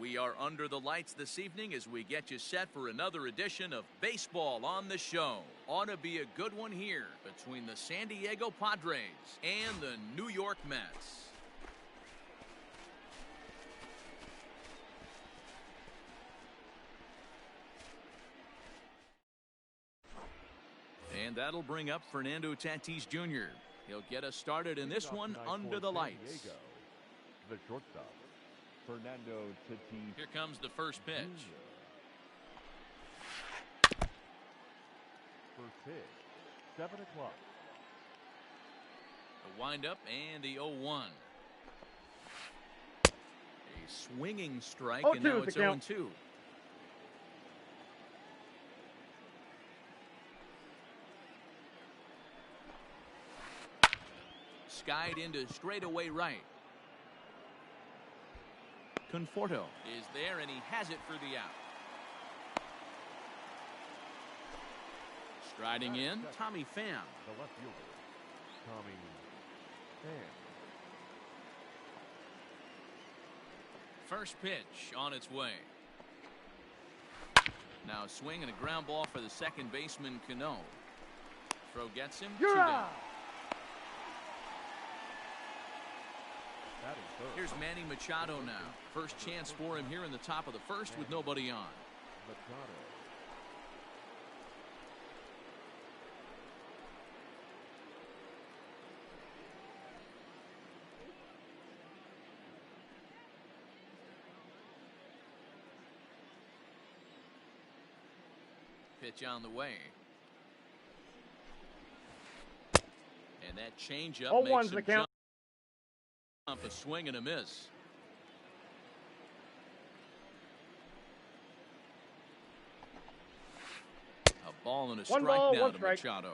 We are under the lights this evening as we get you set for another edition of Baseball on the Show. Ought to be a good one here between the San Diego Padres and the New York Mets. And that'll bring up Fernando Tatis Jr. He'll get us started in this one under the lights. The shortstop, Fernando Tatis. Here comes the first pitch. First pitch, 7 o'clock. The windup and the 0-1. A swinging strike, and now it's 0-2. Skied into straightaway right. Conforto is there, and he has it for the out. Striding in, Tommy Pham. The left fielder, Tommy Pham. First pitch on its way. Now a swing and a ground ball for the second baseman, Cano. Throw gets him. You're out. Here's Manny Machado now. First chance for him here in the top of the first with nobody on. Pitch on the way. And that changeup makes him jump. A swing and a miss. A ball and a strike now to Machado.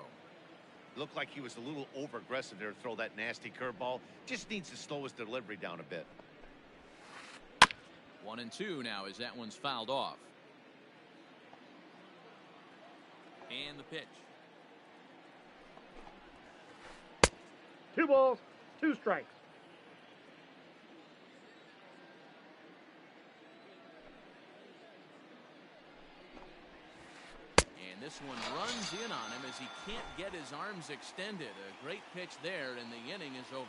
Looked like he was a little over aggressive there to throw that nasty curveball. Just needs to slow his delivery down a bit. 1-2 now as that one's fouled off. And the pitch. 2 balls, 2 strikes. This one runs in on him as he can't get his arms extended. A great pitch there, and the inning is over.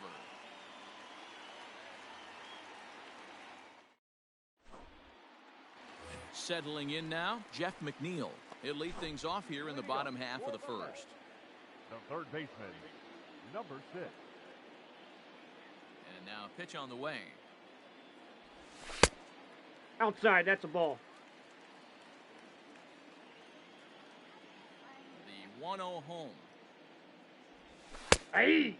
Settling in now, Jeff McNeil. He'll lead things off here in the bottom half of the first. The third baseman, number 6. And now a pitch on the way. Outside, that's a ball. 1-0 home. Hey!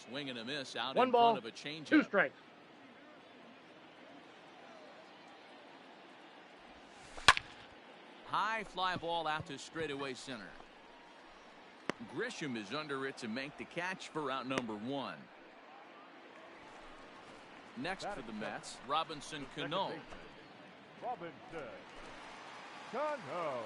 Swing and a miss out 1 in ball, front of a changeup. 2 strikes. High fly ball out to straightaway center. Grisham is under it to make the catch for out number 1. Next for the Mets, Robinson Cano. Robinson Cano.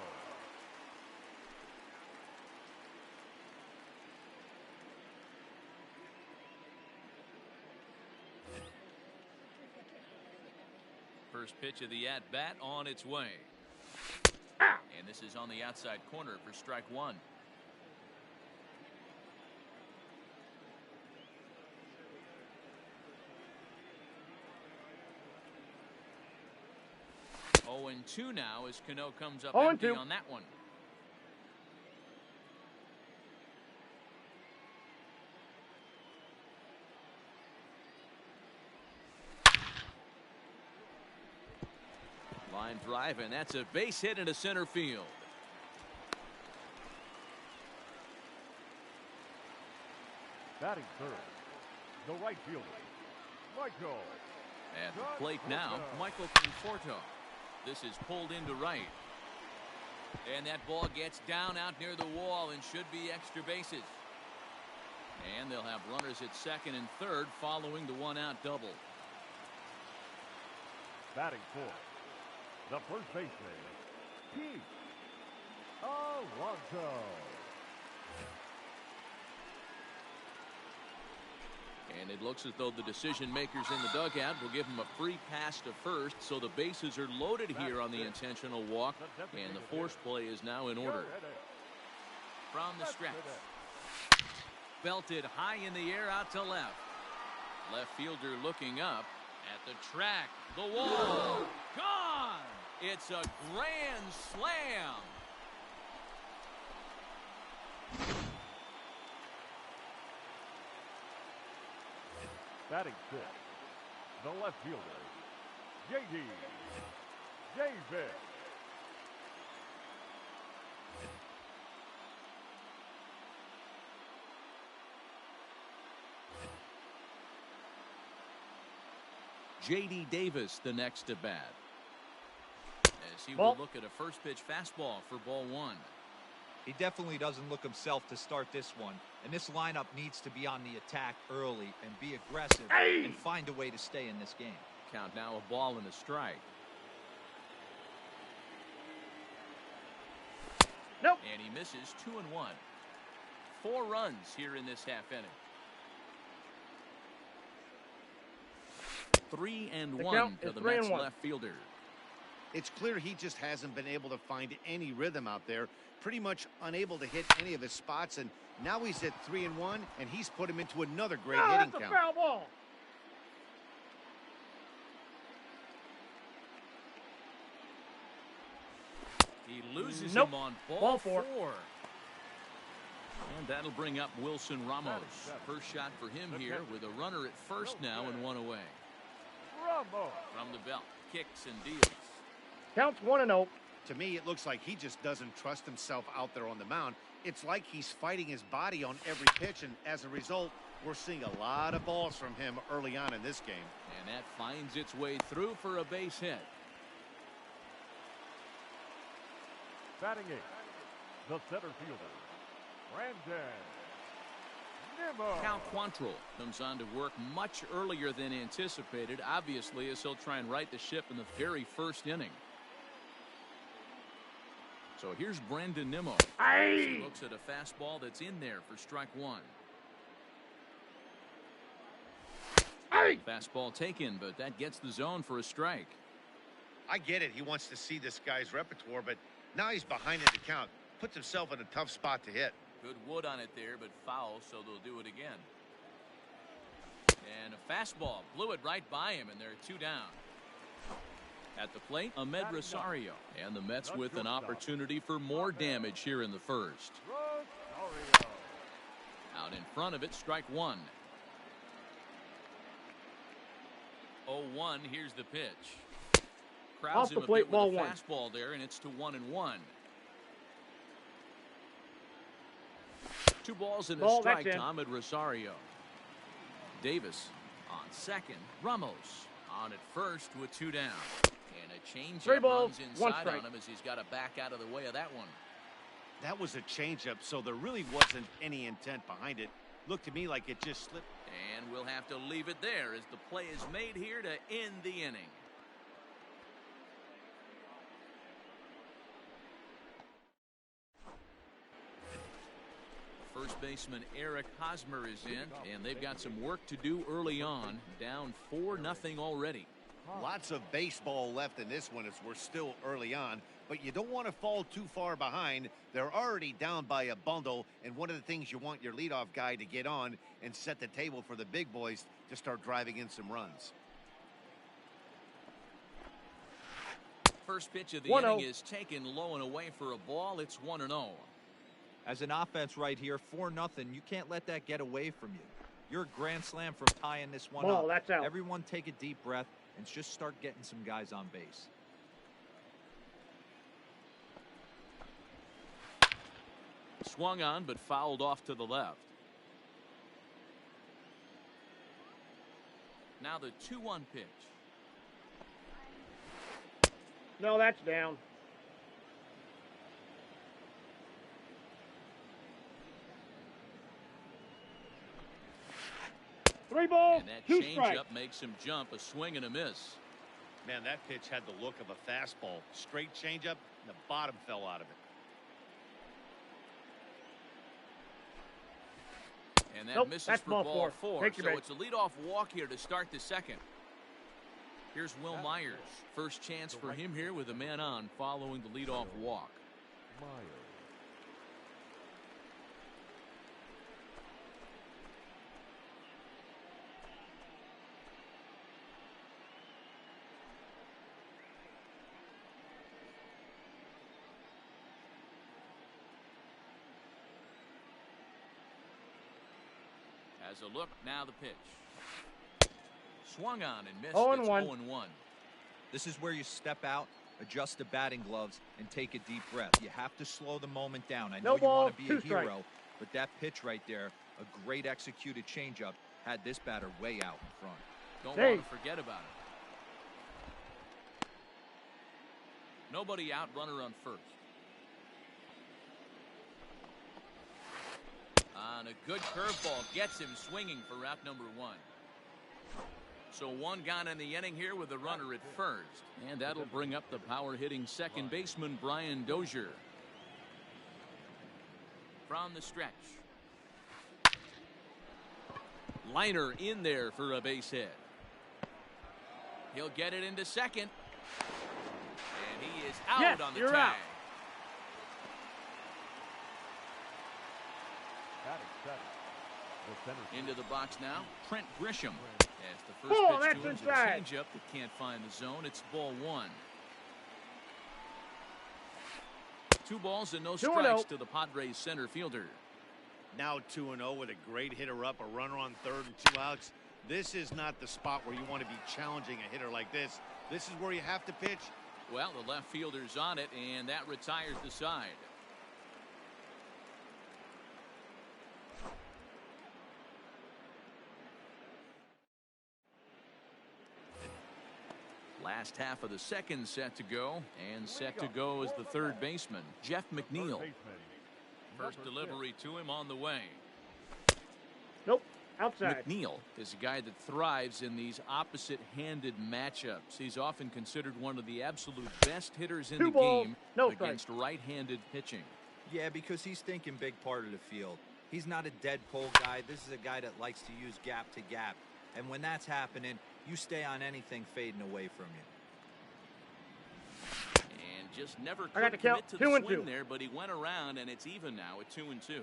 First pitch of the at-bat on its way. And this is on the outside corner for strike 1. Oh, and 2 now as Cano comes up empty on that one. Line drive, and that's a base hit into center field. Batting third, the right fielder, Michael. At the plate now, Michael Conforto. This is pulled into right. And that ball gets down out near the wall and should be extra bases. And they'll have runners at second and third following the 1-out double. Batting fourth, the first baseman, Pete Alonso. And it looks as though the decision makers in the dugout will give him a free pass to first, so the bases are loaded here on the intentional walk, and the force play is now in order. From the stretch. Belted high in the air out to left. Left fielder looking up at the track. The wall. Gone! It's a grand slam. Batting six, the left fielder, J.D. Davis. J.D. Davis, the next to bat. As he will look at a first pitch fastball for ball one. He definitely doesn't look himself to start this one, and this lineup needs to be on the attack early and be aggressive and find a way to stay in this game. Count now a ball and a strike. Nope. And he misses 2-1. 4 runs here in this half inning. 3-1 to the Mets left fielder. It's clear he just hasn't been able to find any rhythm out there. Pretty much unable to hit any of his spots, and now he's at 3-1, and he's put him into another great hitting That's count. a foul ball. He loses him on ball 4. Ball 4. And that'll bring up Wilson Ramos. First shot for him here with a runner at first now and 1 away. Ramos. From the belt, kicks and deals. Counts 1-0. To me, it looks like he just doesn't trust himself out there on the mound. It's like he's fighting his body on every pitch, and as a result, we're seeing a lot of balls from him early on in this game. And that finds its way through for a base hit. Batting eight, the center fielder, Brandon Nimmo. Cal Quantrill comes on to work much earlier than anticipated, obviously, as he'll try and right the ship in the very first inning. So here's Brandon Nimmo. He looks at a fastball that's in there for strike 1. Fastball taken, but that gets the zone for a strike. I get it. He wants to see this guy's repertoire, but now he's behind in the count. Puts himself in a tough spot to hit. Good wood on it there, but foul, so they'll do it again. And a fastball blew it right by him, and there are 2 down. At the plate, Ahmed Rosario, and the Mets with an opportunity for more damage here in the first. Rosario. Out in front of it, strike 1. 0-1, here's the pitch. Crowds Off him the a plate, bit ball with a 1. fastball there, and it's to 1-1. 2 balls and a Ball, strike that's to in. Ahmed Rosario. Davis on second. Ramos on at first with 2 down. And a 3 changeup balls, runs 1 inside strike. on him as he's got to back out of the way of that one. That was a changeup, so there really wasn't any intent behind it. Looked to me like it just slipped. And we'll have to leave it there as the play is made here to end the inning. First baseman Eric Hosmer is in, and they've got some work to do early on. Down 4-0 already. Lots of baseball left in this one as we're still early on, but you don't want to fall too far behind. They're already down by a bundle, and one of the things you want your leadoff guy to get on and set the table for the big boys to start driving in some runs. First pitch of the 1-0. inning is taken low and away for a ball. It's 1-0. As an offense right here, 4-0, you can't let that get away from you. You're a grand slam from tying this one Ball, up. that's out. Everyone take a deep breath and just start getting some guys on base. Swung on, but fouled off to the left. Now the 2-1 pitch. No, that's down. Three balls, And that 2 strikes. changeup makes him jump, a swing and a miss. Man, that pitch had the look of a fastball. Straight changeup, and the bottom fell out of it. And that Nope, misses that's for ball ball four. four. Take your So bait. it's a leadoff walk here to start the second. Here's Will Myers. First chance for him here with a man on following the leadoff walk. Myers. Has a look, now the pitch. Swung on and missed. 0-1. It's 0-1. This is where you step out, adjust the batting gloves, and take a deep breath. You have to slow the moment down. I know No you ball, want to be a 2 strikes. hero, but that pitch right there, a great executed changeup, had this batter way out in front. Don't Hey. want to forget about it. Nobody out, runner on first. On a good curveball, gets him swinging for out number 1. So one gone in the inning here with a runner at first. And that'll bring up the power-hitting second baseman, Brian Dozier. From the stretch. Liner in there for a base hit. He'll get it into second. And he is out Yes, on the you're tag. out. Batting second. The center fielder. Into the box now, Trent Grisham. As the first Oh, pitch that's to him is a inside. changeup that can't find the zone. It's ball 1. 2 balls and no 2-0. strikes to the Padres center fielder. Now 2-0 with a great hitter up, a runner on third and 2 outs. This is not the spot where you want to be challenging a hitter like this. This is where you have to pitch. Well, the left fielder's on it, and that retires the side. Last half of the second set to go, and set to go is the third baseman, Jeff McNeil. Baseman, First number delivery to him on the way. Nope, outside. McNeil is a guy that thrives in these opposite-handed matchups. He's often considered one of the absolute best hitters in 2 the balls, game no against right-handed pitching. Yeah, because he's thinking big part of the field. He's not a dead pull guy. This is a guy that likes to use gap to gap. And when that's happening, you stay on anything fading away from you. And just never I got could the count, commit to 2 the and swing 2. there, but he went around, and it's even now at 2-2.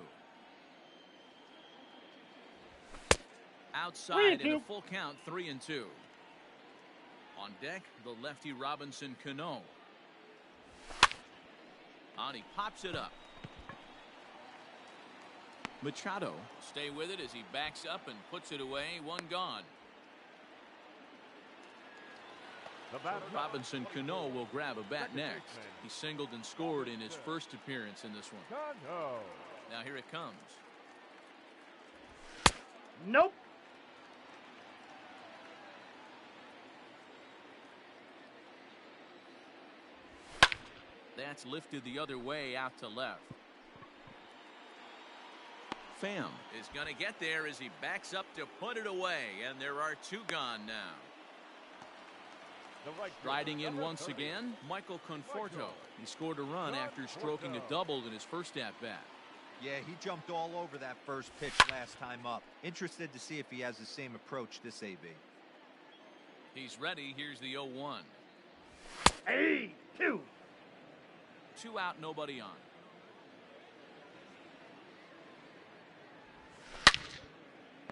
Outside 3 in and a 2. full count, 3-2. On deck, the lefty Robinson Cano. On, he pops it up. Machado stay with it as he backs up and puts it away. 1 gone. The batter. Robinson Cano will grab a bat Second next. baseman. He singled and scored in his first appearance in this one. Cano. Now here it comes. Nope. That's lifted the other way out to left. Pham is going to get there as he backs up to put it away, and there are 2 gone now. The right fielder, Riding in number once 30. again, Michael Conforto. He scored a run after stroking a double in his first at-bat. Yeah, he jumped all over that first pitch last time up. Interested to see if he has the same approach this AB. He's ready. Here's the 0-1. Hey, 2. 2 out, nobody on.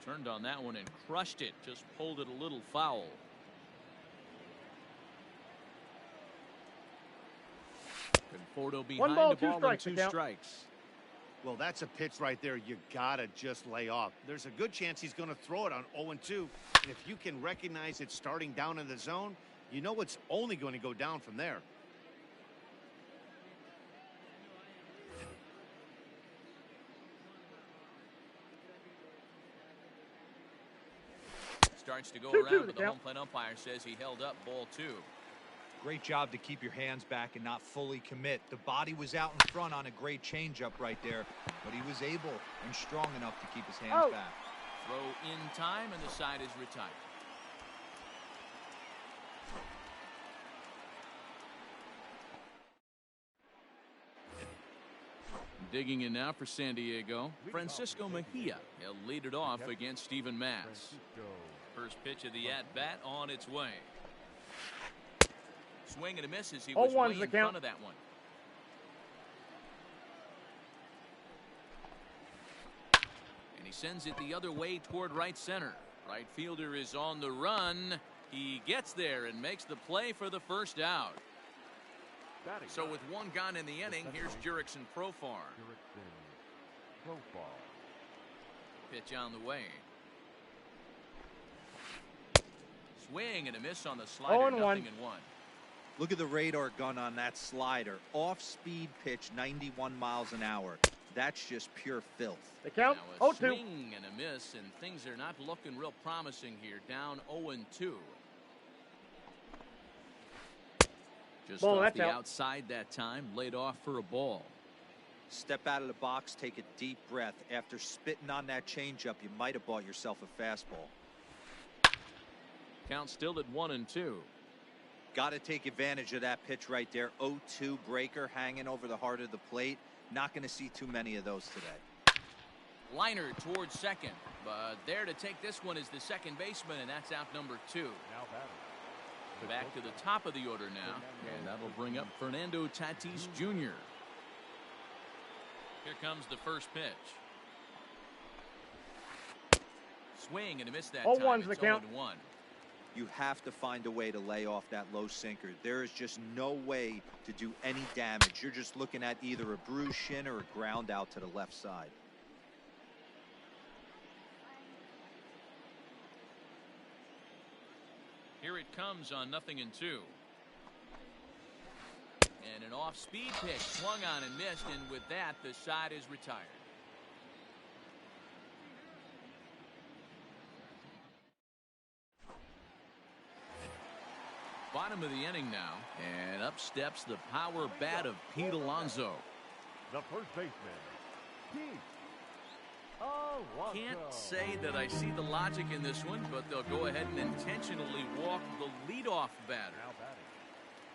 Turned on that one and crushed it. Just pulled it a little foul. Conforto behind ball, the 2 ball and strikes, 2 the count. strikes. Well, that's a pitch right there you gotta just lay off. There's a good chance he's going to throw it on 0-2. And if you can recognize it starting down in the zone, you know it's only going to go down from there. Starts to go 2-2 around, the but the count. home plate umpire says he held up ball 2. Great job to keep your hands back and not fully commit. The body was out in front on a great changeup right there, but he was able and strong enough to keep his hands Oh. back. Throw in time, and the side is retired. digging in now for San Diego, Francisco Mejia. He'll lead it off against Steven Matz. First pitch of the at-bat on its way. Swing and a miss as he was way in front of that one. And he sends it the other way toward right center. Right fielder is on the run. He gets there and makes the play for the first out. So with one gone in the inning, here's Jurickson Profar. Pitch on the way. Swing and a miss on the slider. 0-1. Look at the radar gun on that slider. Off-speed pitch, 91 miles an hour. That's just pure filth. The count, now a swing and a miss, and things are not looking real promising here. Down 0-2. Just off the outside that time, laid off for a ball. Step out of the box, take a deep breath. After spitting on that changeup, you might have bought yourself a fastball. Count still at 1-2. Got to take advantage of that pitch right there. 0-2 breaker hanging over the heart of the plate. Not going to see too many of those today. Liner towards second, but there to take this one is the second baseman, and that's out number 2. Now batting. Back to the top of the order now, and that'll bring up Fernando Tatis Jr. Here comes the first pitch. Swing and a miss that time. It's 0-1. You have to find a way to lay off that low sinker. There is just no way to do any damage. You're just looking at either a bruised shin or a ground out to the left side. Here it comes on 0-2. And an off-speed pitch swung on and missed, and with that, the side is retired. Bottom of the inning now, and up steps the power bat of Pete Alonso. The first baseman, Pete. Can't say that I see the logic in this one, but they'll go ahead and intentionally walk the leadoff batter.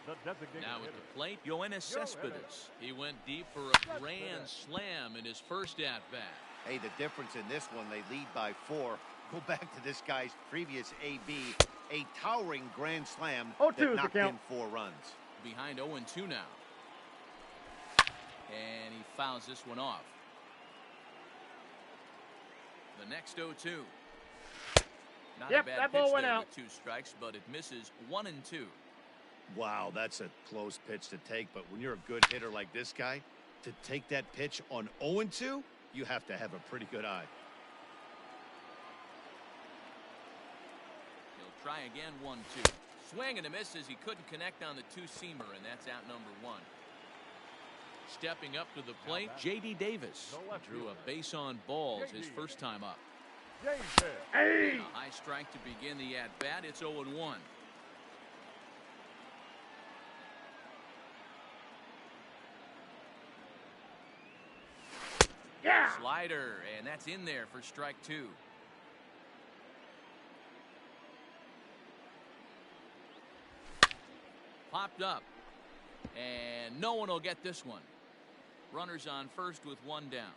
Now at the plate, Yoenis Cespedes. He went deep for a grand slam in his first at-bat. Hey, the difference in this one, they lead by 4. Go back to this guy's previous AB, a towering grand slam that knocked in 4 runs. Behind 0-2 now. And he fouls this one off. The next 0-2. Not a bad that ball pitch went there out. with 2 strikes, but it misses 1-2. Wow, that's a close pitch to take, but when you're a good hitter like this guy, to take that pitch on 0-2, you have to have a pretty good eye. He'll try again, 1-2. Swing and a miss as he couldn't connect on the 2-seamer, and that's out number 1. Stepping up to the plate, J.D. Davis. Drew a base on balls his first time up. Hey! A high strike to begin the at-bat. It's 0-1. Yeah! Slider, and that's in there for strike 2. Popped up, and no one will get this one. Runners on first with 1 down.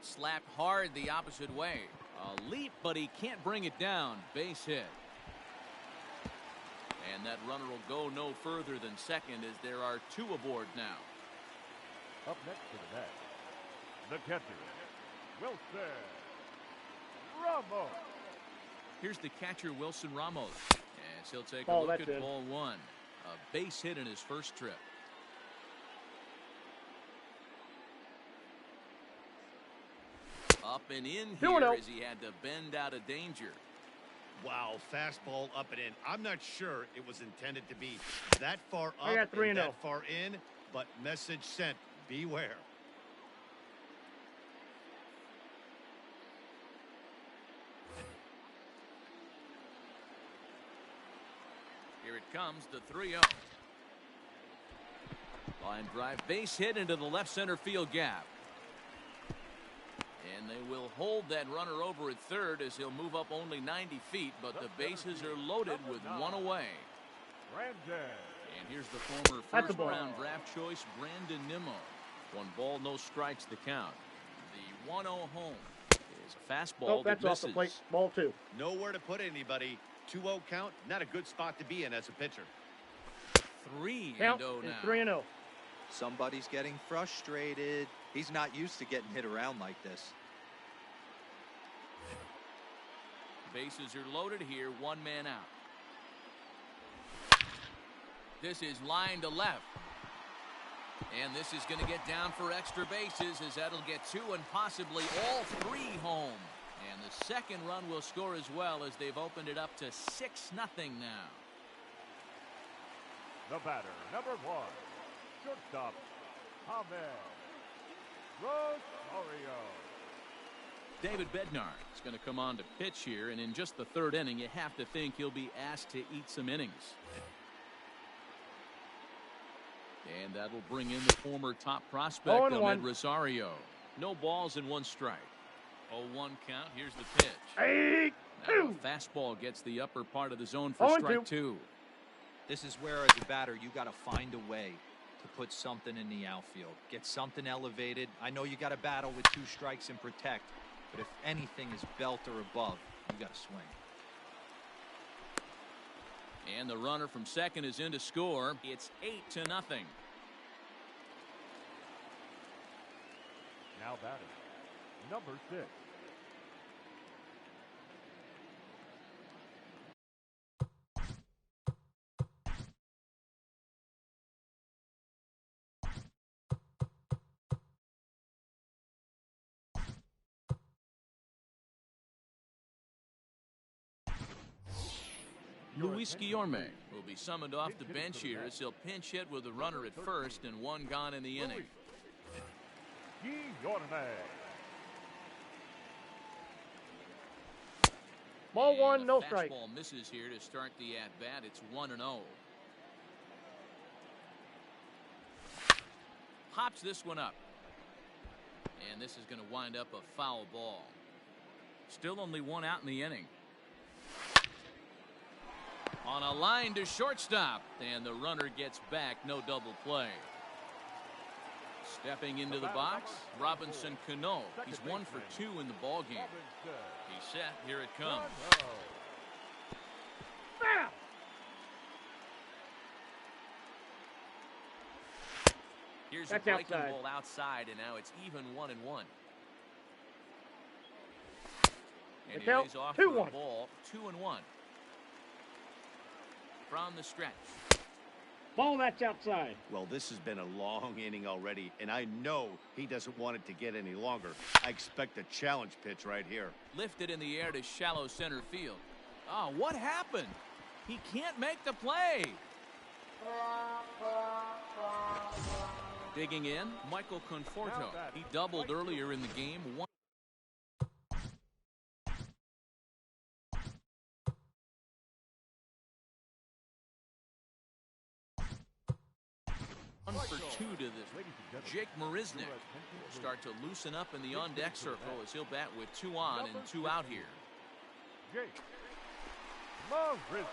Slapped hard the opposite way. A leap, but he can't bring it down. Base hit. And that runner will go no further than second as there are 2 aboard now. Up next to the net, the catcher, Wilson Ramos. Here's the catcher, Wilson Ramos. As he'll take a look at ball 1. A base hit in his first trip. Up and in here as he had to bend out of danger. Wow, fastball up and in. I'm not sure it was intended to be that far up I got 3-0. and that far in, but message sent. Beware. Here it comes, the 3-0. Line drive, base hit into the left center field gap. And they will hold that runner over at third as he'll move up only 90 feet, but the bases are loaded with 1 away. And here's the former That's a first ball. round draft choice, Brandon Nimmo. 1 ball, no strikes the count. The 1-0 home is a fastball Oh, that's that off the misses. plate. Ball 2. Nowhere to put anybody. 2-0 count, not a good spot to be in as a pitcher. 3-0 Count now. is 3-0. Somebody's getting frustrated. He's not used to getting hit around like this. Bases are loaded here, 1 man out. This is line to left. And this is going to get down for extra bases as that'll get 2 and possibly all 3 home. And the second run will score as well as they've opened it up to 6-0 now. The batter, number 1, shortstop, Ahmed Rosario. David Bednar is going to come on to pitch here, and in just the 3rd inning, you have to think he'll be asked to eat some innings. And that'll bring in the former top prospect, Ahmed Rosario. No balls and 1 strike. 0-1 count. Here's the pitch. Now, a fastball gets the upper part of the zone for strike 2. This is where, as a batter, you got to find a way to put something in the outfield. Get something elevated. I know you got to battle with 2 strikes and protect, but if anything is belt or above, you got to swing. And the runner from second is in to score. It's 8-0. Now batting, number 6, Luis Guillorme will be summoned off the bench here as he'll pinch hit with a runner at first and 1 gone in the inning. Guillorme. Ball And 1, the no strike. fastball misses here to start the at-bat. It's 1-0. Pops this one up. And this is going to wind up a foul ball. Still only 1 out in the inning. On a line to shortstop, and the runner gets back. No double play. Stepping into the box, Robinson Cano. He's 1 for 2 in the ball game. He's set. Here it comes. Foul. Here's That's a breaking outside. ball outside, and now it's even 1-1. And he count, lays off for 2-1. a ball, 2-1. From the stretch. Ball, that's outside. Well, this has been a long inning already, and I know he doesn't want it to get any longer. I expect a challenge pitch right here. Lifted in the air to shallow center field. Oh, what happened? He can't make the play. Digging in, Michael Conforto. He doubled earlier in the game. 1 for 2 to this. Jake Marisnik will start to loosen up in the on-deck circle as he'll bat with 2 on and 2 out here. Jake Marisnik.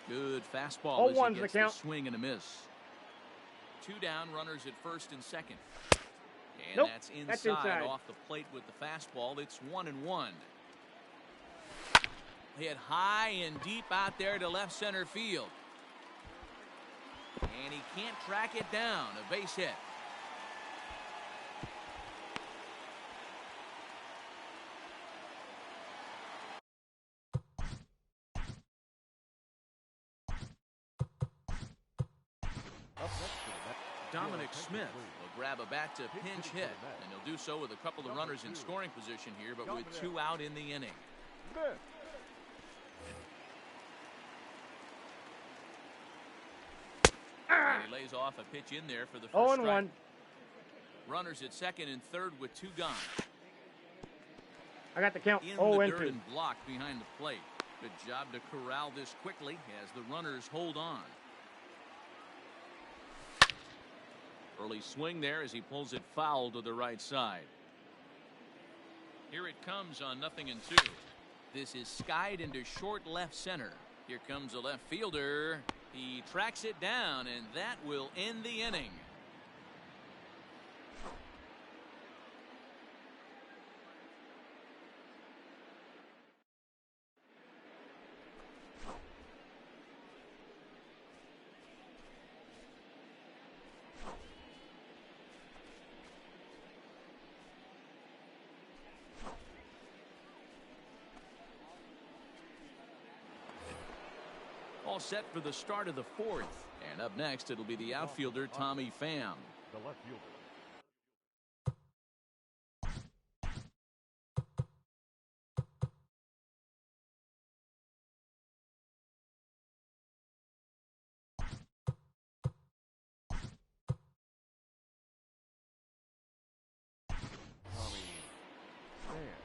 Good fastball as 0-1's he the gets the count. swing and a miss. 2 down, runners at first and second. And Nope, that's that's inside inside. off the plate with the fastball. It's 1-1. Hit high and deep out there to left center field. And he can't track it down. A base hit. Dominic Smith will grab a bat to pinch hit, and he'll do so with a couple of runners in scoring position here, but with 2 out in the inning. Smith. And he lays off a pitch in there for the first 0-1. strike. Runners at second and third with 2 gone. I got the count. In 0 the and dirt 2. and blocked behind the plate. Good job to corral this quickly as the runners hold on. Early swing there as he pulls it foul to the right side. Here it comes on 0-2. This is skied into short left center. Here comes a left fielder. He tracks it down, and that will end the inning. All set for the start of the fourth. And up next, it'll be the outfielder, Tommy Pham. The left fielder. Tommy Pham.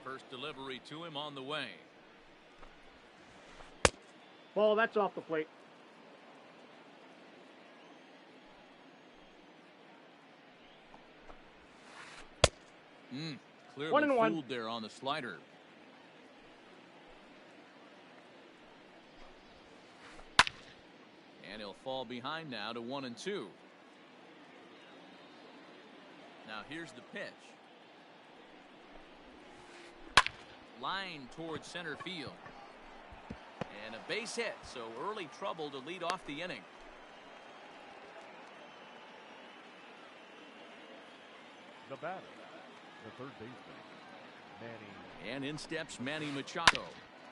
First delivery to him on the way. Ball, that's off the plate. Clearly 1-1. fooled there on the slider. And he'll fall behind now to 1-2. Now here's the pitch. Line towards center field. And a base hit, so early trouble to lead off the inning. The batter, the third baseman, Manny. And in steps Manny Machado.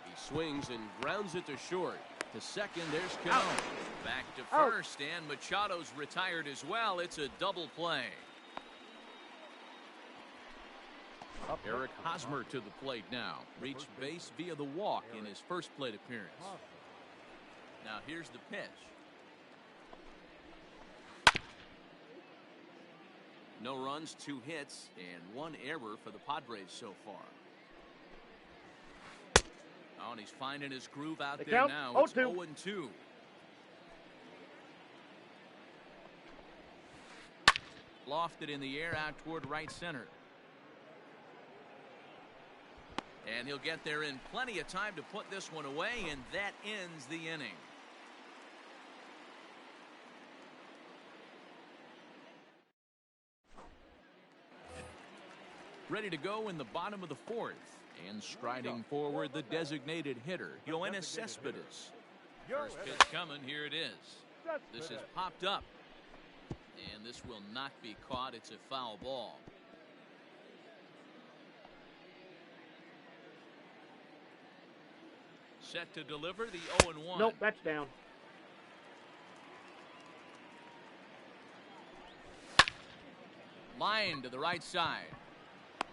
He swings and grounds it to short. To second, there's Cano. Back to first, and Machado's retired as well. It's a double play. Eric Hosmer to the plate now. Reached base via the walk in his first plate appearance. Now here's the pitch. No runs, 2 hits, and 1 error for the Padres so far. Oh, and he's finding his groove out there now. It's 0-2. Lofted in the air out toward right center. And he'll get there in plenty of time to put this one away, and that ends the inning. Ready to go in the bottom of the fourth. And striding forward, the designated hitter, Yoenis Cespedes. First pitch coming, here it is. This is popped up. And this will not be caught. It's a foul ball. Set to deliver the 0-1. Nope, that's down. Line to the right side.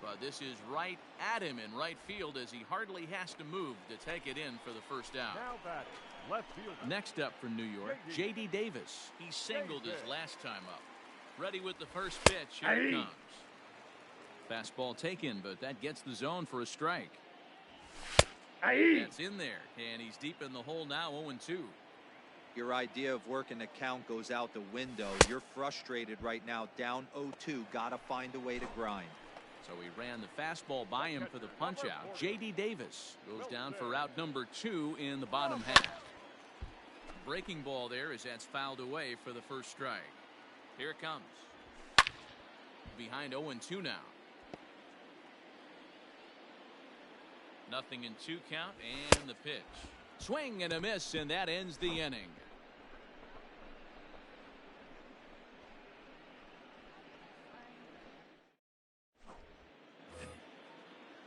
But this is right at him in right field as he hardly has to move to take it in for the first out. Now batting, left fielder. Next up for New York, J.D. Davis. He singled his last time up. Ready with the first pitch. Here it comes. Fastball taken, but that gets the zone for a strike. That's in there, and he's deep in the hole now, 0-2. Your idea of working the count goes out the window. You're frustrated right now, down 0-2. Got to find a way to grind. So he ran the fastball by him for the punch out. J.D. Davis goes down for out number 2 in the bottom half. Breaking ball there as that's fouled away for the first strike. Here it comes. Behind 0-2 now. Nothing in 2 count, and the pitch. Swing and a miss, and that ends the inning.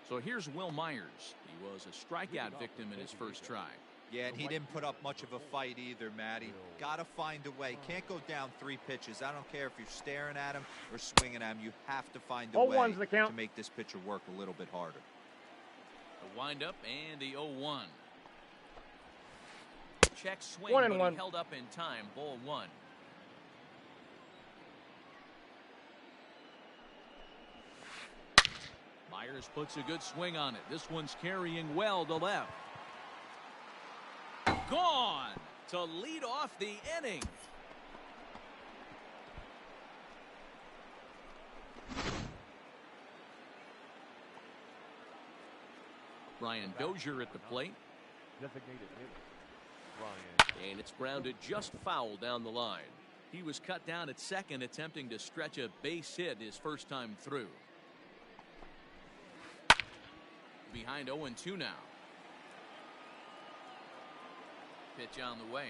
So here's Will Myers. He was a strikeout victim in his first try. Yeah, and he didn't put up much of a fight either, Matty. Got to find a way. Can't go down 3 pitches. I don't care if you're staring at him or swinging at him. You have to find a way to make this pitcher work a little bit harder. The windup and the 0-1. Check swing, 1-1. but he held up in time. Ball 1. Myers puts a good swing on it. This one's carrying well to left. Gone to lead off the inning. Brian Dozier at the plate. Designated hitter, Brian. And it's grounded just foul down the line. He was cut down at second, attempting to stretch a base hit his first time through. Behind 0-2 now. Pitch on the way.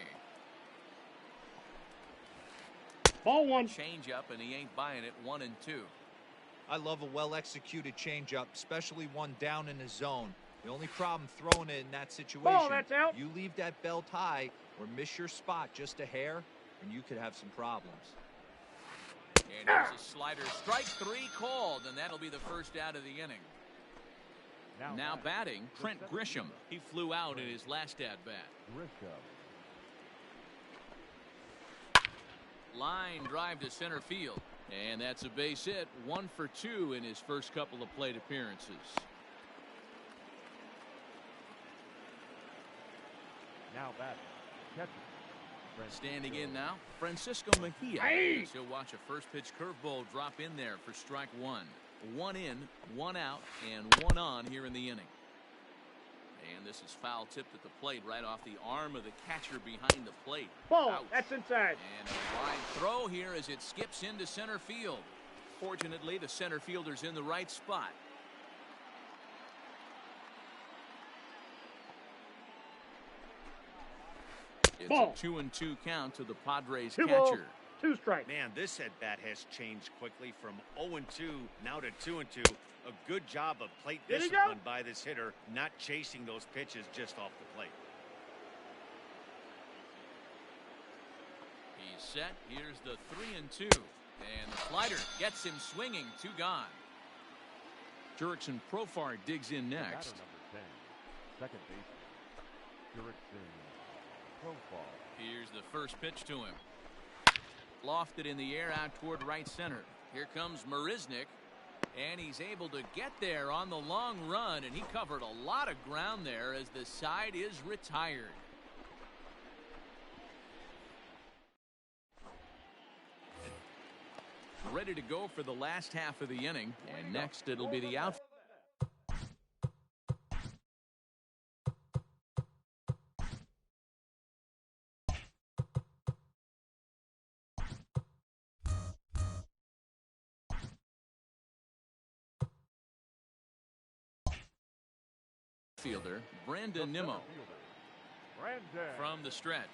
Ball one. Change up, and he ain't buying it. 1-2. I love a well-executed changeup, especially one down in the zone. The only problem throwing it in that situation, Ball, that's out. you leave that belt high or miss your spot just a hair, and you could have some problems. And here's a slider. Strike 3 called, and that'll be the first out of the inning. Now batting, Trent Grisham. He flew out in his last at-bat. Line drive to center field. And that's a base hit. 1 for 2 in his first couple of plate appearances. Now batting, catcher. Standing in now, Francisco Mejia. Hey! He'll watch a first pitch curveball drop in there for strike 1. 1 in, 1 out, and 1 on here in the inning. And this is foul tipped at the plate right off the arm of the catcher behind the plate. Ball. Ouch. That's inside. And a line throw here as it skips into center field. Fortunately, the center fielder's in the right spot. It's Ball. a 2-2 count to the Padres 2 balls, catcher. 2 strikes. Man, this at-bat has changed quickly from 0-2 now to 2-2. A good job of plate There you discipline go. by this hitter, not chasing those pitches just off the plate. He's set. Here's the 3-2. And the slider gets him swinging. 2 gone. Jurickson Profar digs in next. Batter number 10, second baseman, Jurickson Profar. Here's the first pitch to him. Lofted in the air out toward right center. Here comes Marisnick. And he's able to get there on the long run. And he covered a lot of ground there as the side is retired. Ready to go for the last half of the inning. And next it'll be the outfield. Fielder Brandon Nimmo from the stretch.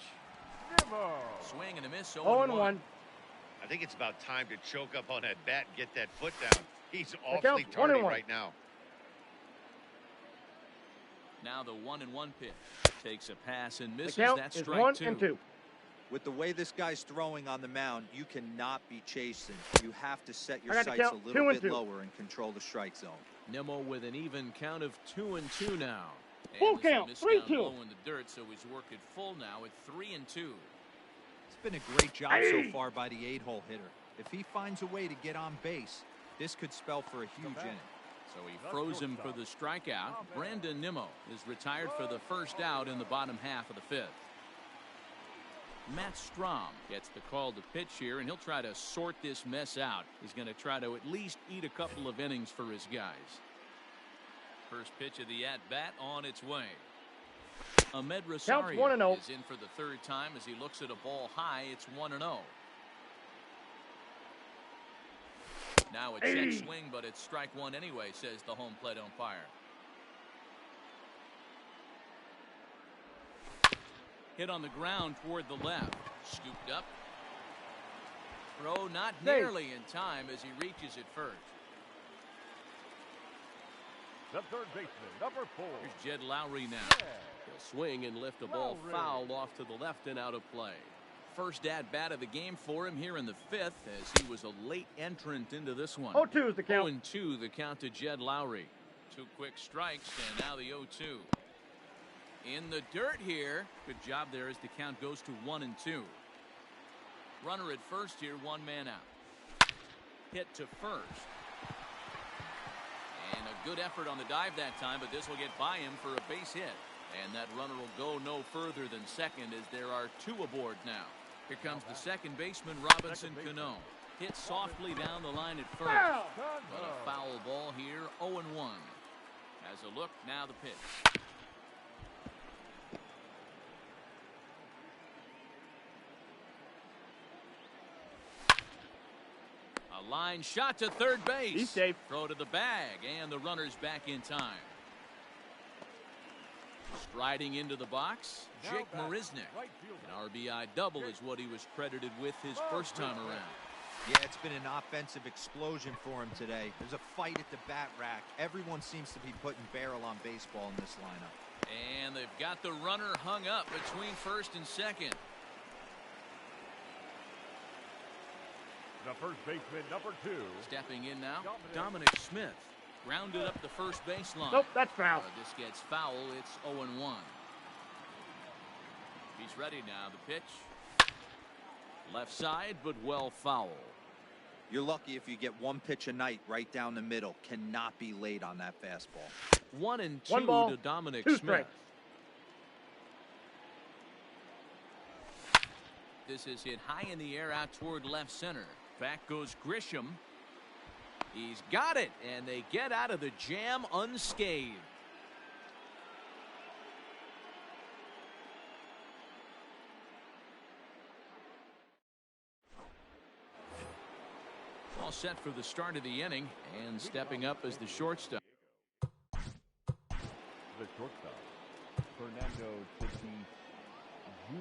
Swing and a miss. 0-1. I think it's about time to choke up on that bat and get that foot down. He's awfully counts, tardy 1-1. right now. Now the 1-1 pitch. Takes a pass and The misses. count That's is strike 1 2. and 2. With the way this guy's throwing on the mound, you cannot be chasing. You have to set your I got the sights a count, little 2 and bit 2. lower and control the strike zone. Nimmo with an even count of 2-2 now. Full And this count, miss 3-2. down low in the dirt, so he's worked it full now at 3-2. It's been a great job so far by the 8-hole hitter. If he finds a way to get on base, this could spell for a huge inning. So he froze him for the strikeout. Brandon Nimmo is retired for the first out in the bottom half of the 5th. Matt Strom gets the call to pitch here, and he'll try to sort this mess out. He's going to try to at least eat a couple of innings for his guys. First pitch of the at-bat on its way. Ahmed Rosario 1-0. is in for the 3rd time as he looks at a ball high. It's 1-0. Now a check swing, but it's strike 1 anyway, says the home plate umpire. Hit on the ground toward the left. Scooped up. Throw not nearly in time as he reaches it first. The third baseman, number 4. Here's Jed Lowry now. He'll swing and lift the ball foul off to the left and out of play. First at-bat of the game for him here in the 5th as he was a late entrant into this one. 0-2 is the count. 0-2 the count to Jed Lowry. 2 quick strikes and now the 0-2. In the dirt here. Good job there as the count goes to 1-2. Runner at first here, 1 man out. Hit to first. And a good effort on the dive that time, but this will get by him for a base hit. And that runner will go no further than second as there are 2 aboard now. Here comes the second baseman, Robinson Cano. Hit softly down the line at first. But a foul ball here, 0-1. Has a look, now the pitch. A line shot to third base. He's safe. Throw to the bag, and the runner's back in time. Striding into the box, Jake Marisnick. An RBI double is what he was credited with his first time around. Yeah, it's been an offensive explosion for him today. There's a fight at the bat rack. Everyone seems to be putting barrel on baseball in this lineup. And they've got the runner hung up between first and second. The first baseman, number 2. Stepping in now, Dominic Smith. Grounded up the first baseline. Nope, that's foul. This gets foul. It's 0-1. He's ready now. The pitch. Left side, but well foul. You're lucky if you get one pitch a night right down the middle. Cannot be late on that fastball. 1-2 One ball, to Dominic 2 Smith. strikes. This is hit high in the air out toward left center. Back goes Grisham. He's got it, and they get out of the jam unscathed. All set for the start of the inning, and stepping up as the shortstop. The shortstop, Fernando Tatis Jr.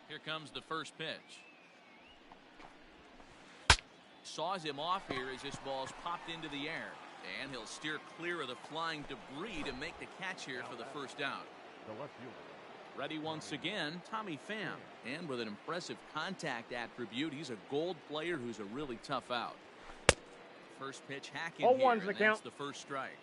Here comes the first pitch. Saws him off here as this ball's popped into the air. And he'll steer clear of the flying debris to make the catch here for the first out. The left fielder. Ready once again, Tommy Pham. And with an impressive contact attribute, he's a gold player who's a really tough out. First pitch hacking here, 0-1's the and that's count. the first strike.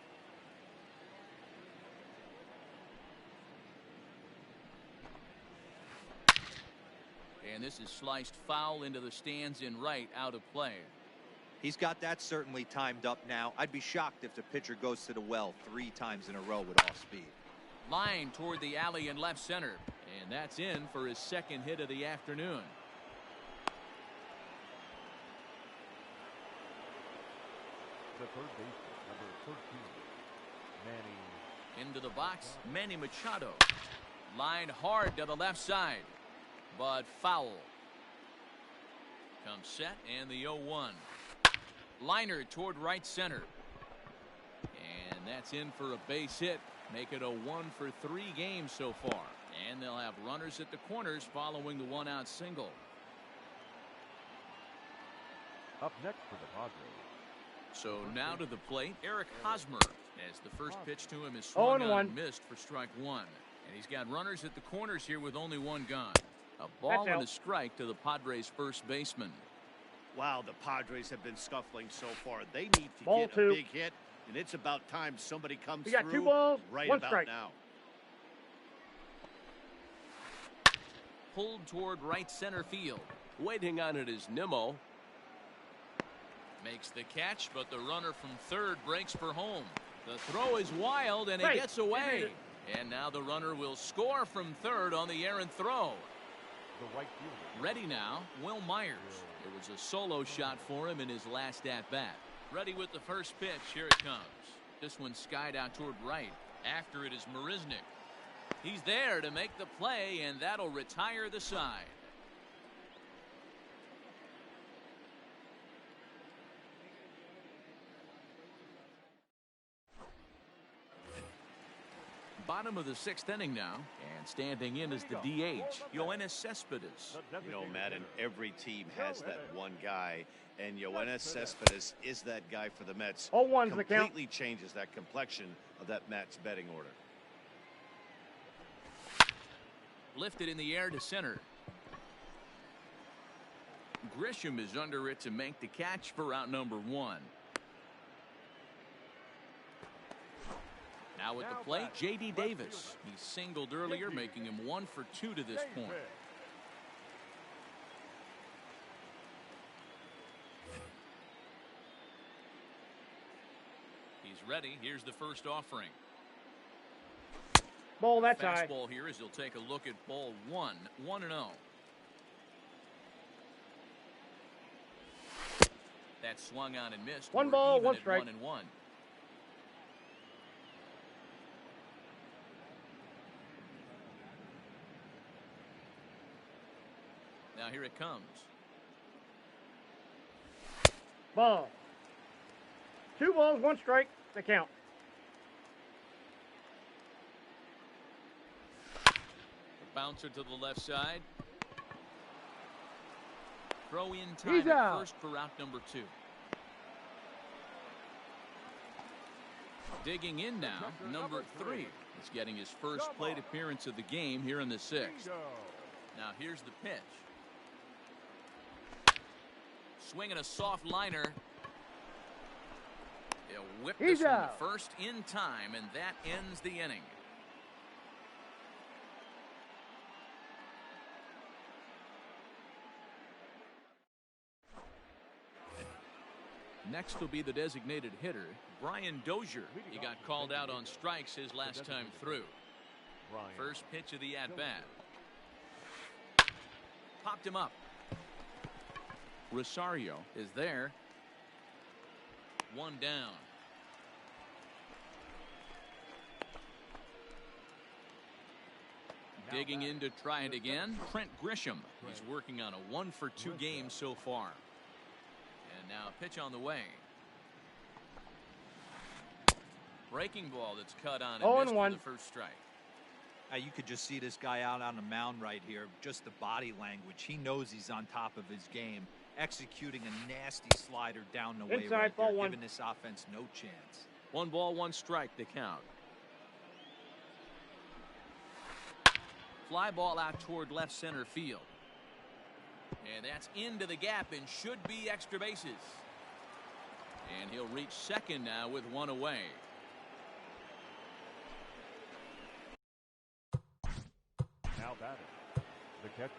And this is sliced foul into the stands in right, out of play. He's got that certainly timed up now. I'd be shocked if the pitcher goes to the well 3 times in a row with off speed. Line toward the alley in left center. And that's in for his second hit of the afternoon. The third baseman, number 13, Manny. Into the box, Manny Machado. Line hard to the left side, but foul. Comes set, and the 0-1. Liner toward right center. And that's in for a base hit. Make it a 1-for-3 game so far. And they'll have runners at the corners following the one-out single. Up next for the Padres. So now to the plate, Eric Hosmer, as the first pitch to him is swung on and missed for strike 1. And he's got runners at the corners here with only 1 gone. A ball and a strike to the Padres' first baseman. Wow, the Padres have been scuffling so far. They need to get a big hit, and it's about time somebody comes through. You got 2 balls, right 1 about strike. now. Pulled toward right center field. Waiting on it is Nimmo. Makes the catch, but the runner from third breaks for home. The throw is wild, and it gets away. And now the runner will score from third on the errant throw. The right fielder. Ready now, Will Myers. It was a solo shot for him in his last at-bat. Ready with the first pitch. Here it comes. This one skied out toward right. After it is Marisnick. He's there to make the play, and that'll retire the side. Bottom of the 6th inning now, and standing in is the DH, Yoenis Cespedes. You know, Madden, every team has that one guy, and Yoenis Cespedes is that guy for the Mets. 0-1's the count. Completely changes that complexion of that Mets betting order. Lifted in the air to center. Grisham is under it to make the catch for out number 1. Now at the plate, J.D. Davis. He singled earlier, making him 1 for 2 to this point. ready. Here's the first offering. Ball, that's high. Fastball here as he'll take a look at ball one. 1-0. That swung on and missed. One We're ball, even one at strike. 1-1. Now here it comes. Ball. 2 balls, 1 strike. The count. The bouncer to the left side. Throw in time He's at out. first for out number 2. Digging in now, number 3 is getting his first plate appearance of the game here in the 6th. Now here's the pitch. Swinging a soft liner. He'll whip this He's one out. first in time, and that ends the inning. Next will be the designated hitter, Brian Dozier. He got called out on strikes his last time through. First pitch of the at-bat. Popped him up. Rosario is there. 1 down. Digging in to try it again, Trent Grisham. He's working on a 1-for-2 game so far. And now a pitch on the way. Breaking ball that's cut on and missed for the first strike. You could just see this guy out on the mound right here. Just the body language. He knows he's on top of his game. Executing a nasty slider down the way Inside, right ball there, 1. giving this offense no chance. 1 ball, 1 strike, the count. Fly ball out toward left center field. And that's into the gap and should be extra bases. And he'll reach second now with 1 away. Now batting, the catcher,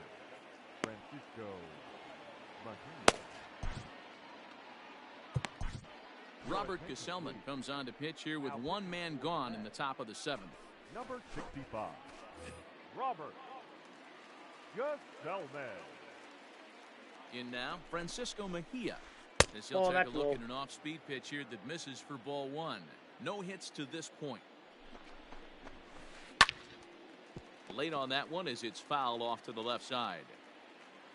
Francisco Martinez. Robert Gesellman comes on to pitch here with 1 man gone in the top of the 7th. Number 65, Robert Gesellman. In now, Francisco Mejia. As he'll Oh, take a that's look low. at an off-speed pitch here that misses for ball 1. No hits to this point. Late on that one as it's fouled off to the left side.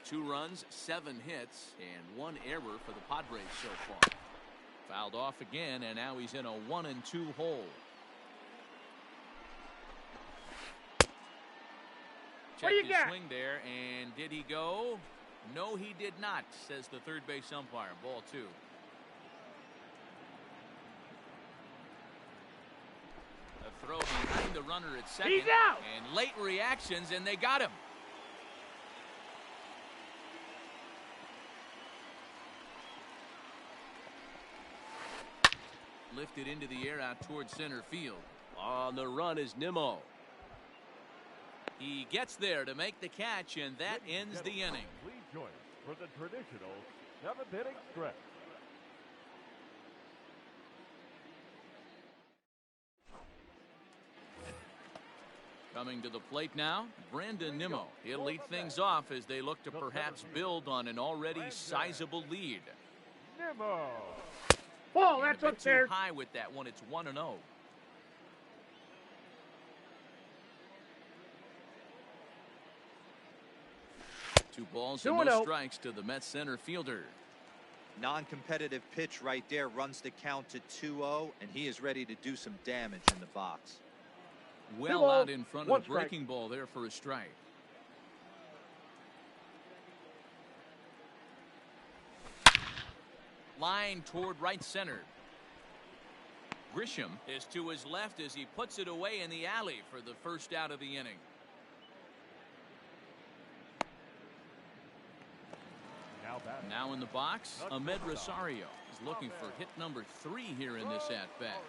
2 runs, 7 hits, and 1 error for the Padres so far. Fouled off again, and now he's in a 1-2 hole. What do you Checked his got? swing there, and did he go? No, he did not, says the third base umpire. Ball 2. A throw behind the runner at second. He's out. And late reactions, and they got him. Lifted into the air out towards center field. On the run is Nimmo. He gets there to make the catch, and that ends the inning. Please join us for the traditional 7th inning stretch. Coming to the plate now, Brandon Nimmo. He'll lead things off as they look to perhaps build on an already sizable lead. Nimmo. Ball, And that's a bit up there. too high with that one. It's 1-0. Two balls and no 2-0. strikes to the Mets center fielder. Non-competitive pitch right there runs the count to 2-0, and he is ready to do some damage in the box. Well balls, out in front 1 of the strike. breaking ball there for a strike. Line toward right center. Grisham is to his left as he puts it away in the alley for the first out of the inning. Now batting. Now in the box, Ahmed Rosario is looking for hit number 3 here in this at-bat.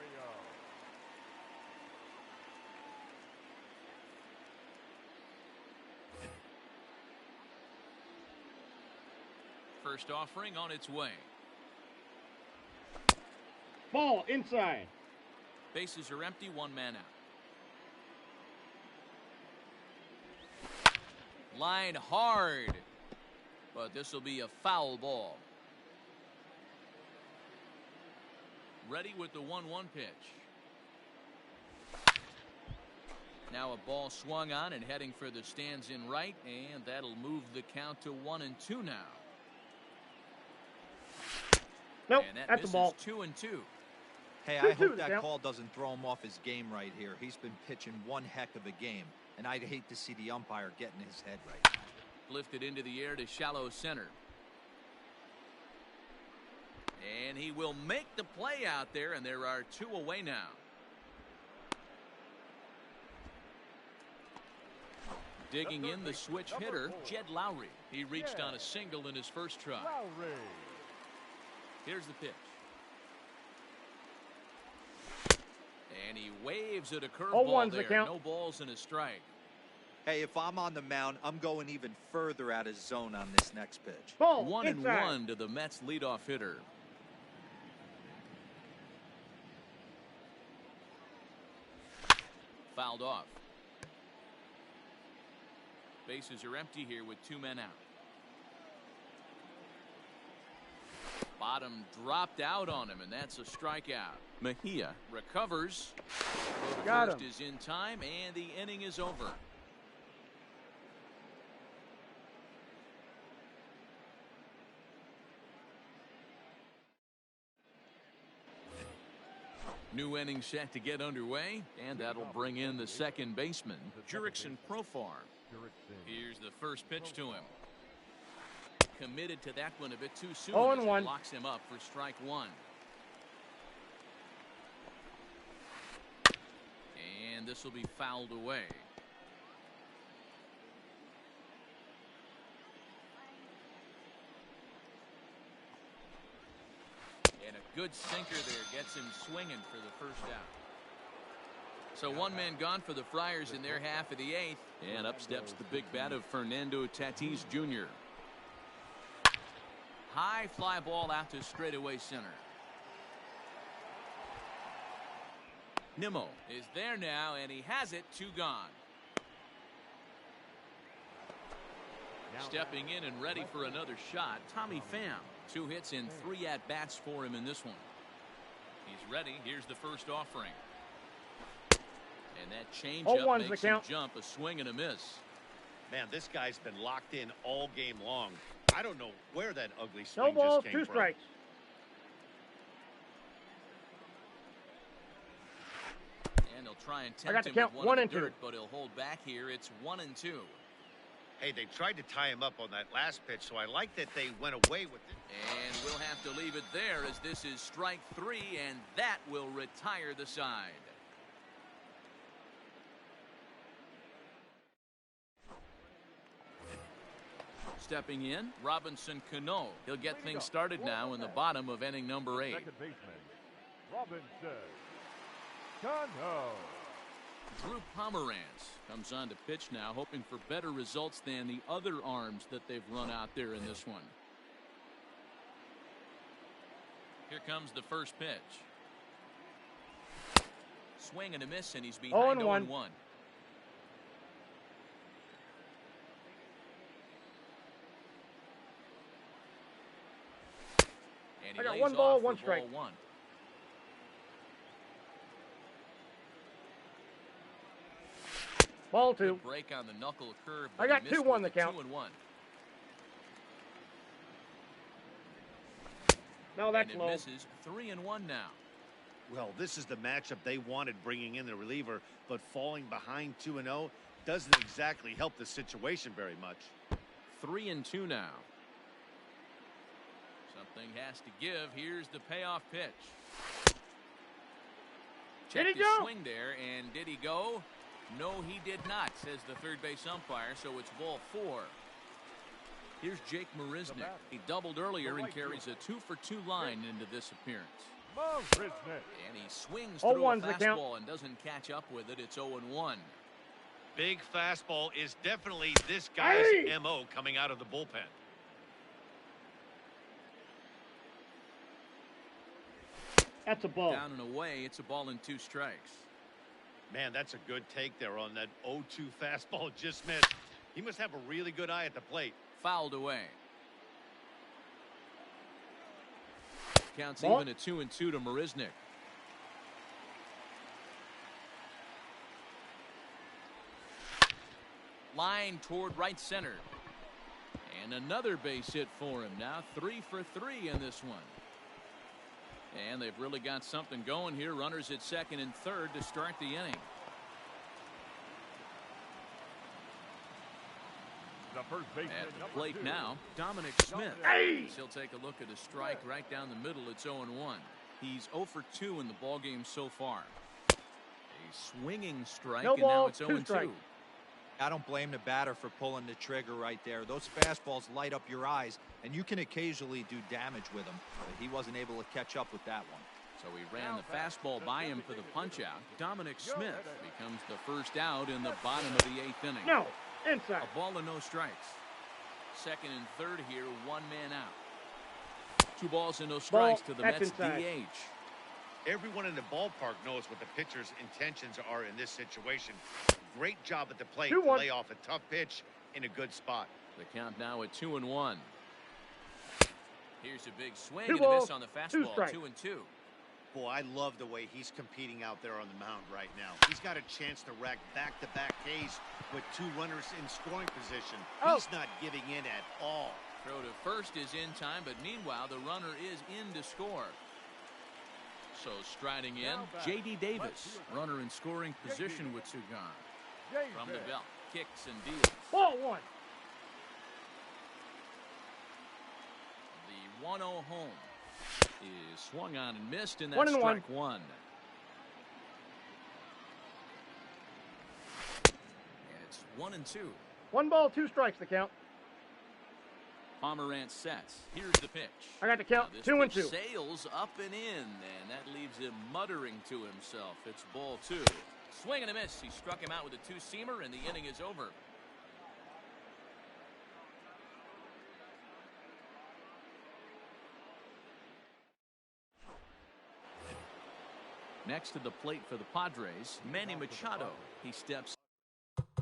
First offering on its way. Ball inside. Bases are empty, one man out. Line hard, but this will be a foul ball. Ready with the 1-1 pitch. Now a ball swung on and heading for the stands in right, and that'll move the count to 1-2 now. Nope, And that that's the ball. 2-2. Hey, 2-2 I hope the that count. call doesn't throw him off his game right here. He's been pitching one heck of a game, and I'd hate to see the umpire getting his head right now. Lifted into the air to shallow center. And he will make the play out there, and there are 2 away now. Digging in the switch hitter, Jed Lowry. He reached on a single in his first try. Lowry. Here's the pitch. And he waves at a 0-1's curveball the there. count. No balls and a strike. Hey, if I'm on the mound, I'm going even further out of zone on this next pitch. Ball 1-1 to the Mets leadoff hitter. Fouled off. Bases are empty here with 2 men out. Bottom dropped out on him, and that's a strikeout. Mejia recovers. Got First him. is in time, and the inning is over. New inning set to get underway, and that'll bring in the second baseman, Jurickson Profar. Here's the first pitch to him. Committed to that one a bit too soon. 0-1. As it locks him up for strike 1. And this will be fouled away. And a good sinker there gets him swinging for the first out. So 1 man gone for the Friars in their half of the 8th. And up steps the big bat of Fernando Tatis Jr. High fly ball out to straightaway center. Nimmo is there now, and he has it. 2 gone. Stepping in and ready for another shot, Tommy Pham. 2 hits and 3 at-bats for him in this one. He's ready. Here's the first offering. And that changeup 0-1's the makes him count. jump. A swing and a miss. Man, this guy's been locked in all game long. I don't know where that ugly No swing balls, just came 2 from. strikes. And he'll try and I got tempt the him count, with 1 one and in the 2. dirt, but he'll hold back here. It's 1-2. Hey, they tried to tie him up on that last pitch, so I like that they went away with it. And we'll have to leave it there as this is strike 3, and that will retire the side. Stepping in, Robinson Cano. He'll get things started now in the bottom of inning number 8. Second baseman, Robinson Cano. Drew Pomeranz comes on to pitch now, hoping for better results than the other arms that they've run out there in this one. Here comes the first pitch. Swing and a miss, and he's behind 0-1. 0-1. And he I got lays 1 ball, off for 1 strike. ball 1. Ball 2. Good break on the knuckle curve. I got 2-1 the count. 2-1. No, that's And it low. misses. 3-1 now. Well, this is the matchup they wanted, bringing in the reliever, but falling behind 2-0 doesn't exactly help the situation very much. 3-2 now. Something has to give. Here's the payoff pitch. Did he Checked his go? swing there, and did he go? No, he did not, says the third base umpire, so it's ball 4. Here's Jake Marisnick. He doubled earlier and carries a 2-for-2 line into this appearance. Marisnick. And he swings through a 0-1's the count. fastball and doesn't catch up with it. It's 0-1. Big fastball is definitely this guy's Hey! MO coming out of the bullpen. That's a ball. Down and away, it's a ball and 2 strikes. Man, that's a good take there on that 0-2 fastball. Just missed. He must have a really good eye at the plate. Fouled away. Counts Ball. even at 2-2 to Marisnik. Line toward right center. And another base hit for him. Now 3 for 3 in this one. And they've really got something going here. Runners at second and third to start the inning. The first baseman, At the number plate 2. now, Dominic Smith. Hey! He'll take a look at a strike right down the middle. It's 0-1. He's 0 for 2 in the ballgame so far. A swinging strike, No and now ball, it's 2 0-2. strikes. I don't blame the batter for pulling the trigger right there. Those fastballs light up your eyes, and you can occasionally do damage with them. But he wasn't able to catch up with that one. So he ran the fastball by him for the punch-out. Dominic Smith becomes the first out in the bottom of the 8th inning. No, inside. A ball and no strikes. Second and third here, 1 man out. 2 balls and no strikes to the That's Mets inside. DH. Everyone in the ballpark knows what the pitcher's intentions are in this situation. Great job at the plate to 2-1. lay off a tough pitch in a good spot. The count now at 2-1. Here's a big swing 2 and a miss balls, on the 2 fastball. strikes. 2-2. Boy, I love the way he's competing out there on the mound right now. He's got a chance to rack back-to-back Ks with 2 runners in scoring position. Oh. He's not giving in at all. Throw to first is in time, but meanwhile the runner is in to score. So striding in, J.D. Davis, runner in scoring position with 2 gone. From the belt, kicks and deals. Ball 1. The 1-0 home is swung on and missed, and 1 that's and 1. strike 1. And it's 1-2. 1 ball, 2 strikes the count. Pomerantz sets. Here's the pitch. I got the count. Now this 2 and pitch 2. sails up and in, and that leaves him muttering to himself. It's ball 2. Swing and a miss. He struck him out with a 2-seamer, and the inning is over. Next to the plate for the Padres, Manny Machado. He steps. The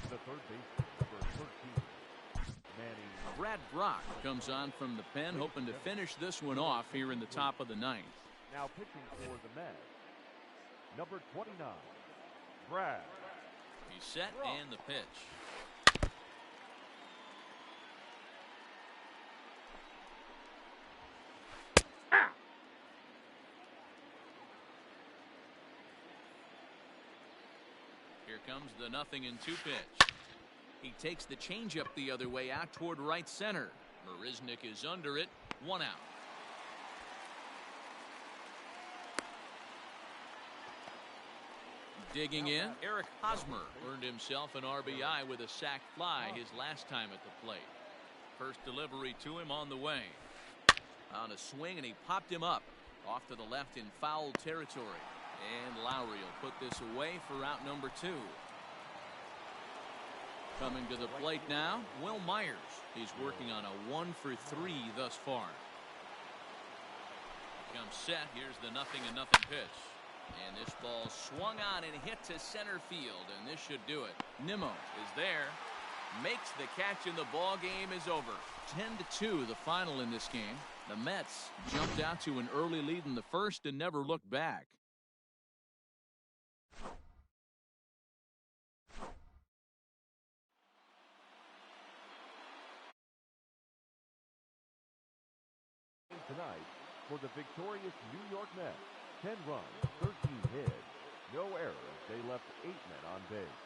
third baseman, number 13. Manny. Brad Brock comes on from the pen, hoping to finish this one off here in the top of the 9th. Now pitching for the Mets, number 29, Brad. He's set and the pitch. Here comes the 0-2 pitch. He takes the changeup the other way out toward right center. Marisnik is under it. 1 out. Digging in, Eric Hosmer earned himself an RBI with a sac fly his last time at the plate. First delivery to him on the way. On a swing, and he popped him up off to the left in foul territory. And Lowry will put this away for out number 2. Coming to the plate now, Will Myers. He's working on a 1 for 3 thus far. Comes set. Here's the 0-0 pitch. And this ball swung on and hit to center field, and this should do it. Nimmo is there, makes the catch, and the ball game is over. 10-2 the final in this game. The Mets jumped out to an early lead in the first and never looked back. Tonight for the victorious New York Mets, 10 runs, 13 hits, no errors. They left 8 men on base.